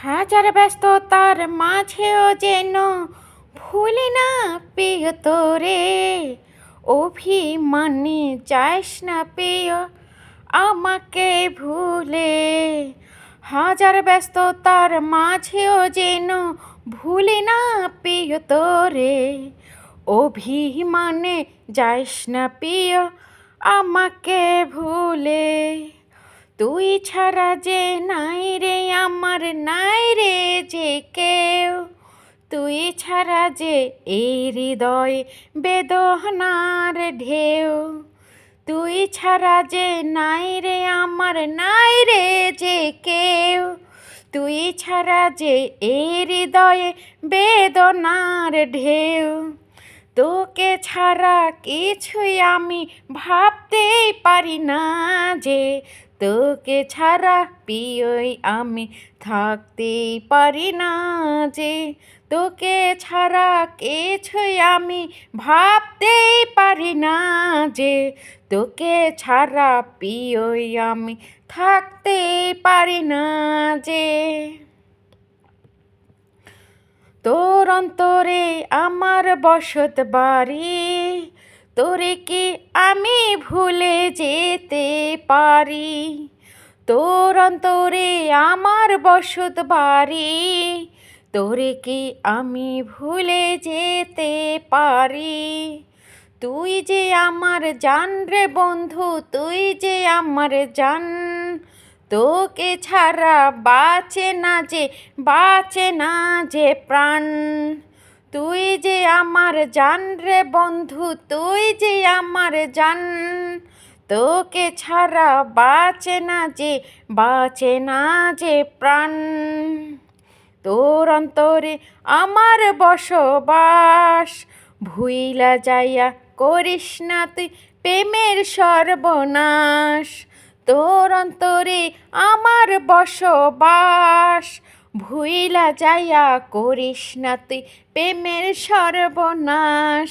হাজার ব্যস্ততার মাঝেও যেন ভুলি না প্রিয় তোরে। অভিমানে যাস না প্রিয় আমাকে ভুলে। হাজার ব্যস্ততার মাঝেও যেন ভুলি না প্রিয় তোরে। অভিমানে যাস না প্রিয় আমাকে ভুলে। তুই ছাড়া যে নাই রে আমার, নাই রে যে কেউ। তুই ছাড়া যে এই হৃদয় বেদনার ঢেউ। তুই ছাড়া যে নাই রে আমার, নাই রে যে কেউ। তুই ছাড়া যে এই হৃদয়ে বেদনার ঢেউ। তোকে ছাড়া কিছুই আমি ভাবতেই পারি না যে। তোকে ছাড়া প্রিয়ই আমি থাকতেই পারি না যে। তোকে ছাড়া কিছুই আমি ভাবতেই পারি না যে। তোকে ছাড়া প্রিয়ই আমি থাকতেই পারি না যে। তোর অন্তরে আমার বসত বাড়ি, তোরে কি আমি ভুলে যেতে পারি? তোর অন্তরে আমার বসত বাড়ি, তোরে কি আমি ভুলে যেতে পারি? তুই যে আমার জান রে বন্ধু, তুই যে আমার জান। তোকে ছাড়া বাঁচে না যে, বাঁচে না যে প্রাণ। তুই যে আমার জান রে বন্ধু, তুই যে আমার জান। তোকে ছাড়া বাঁচে না যে, বাঁচে না যে প্রাণ। তোর অন্তরে আমার বসবাস, ভুইলা যাইয়া করিস না তুই প্রেমের সর্বনাশ। তোর অন্তরে আমার বসবাস, ভুইলা যাইয়া করিস না তুই প্রেমের সর্বনাশ।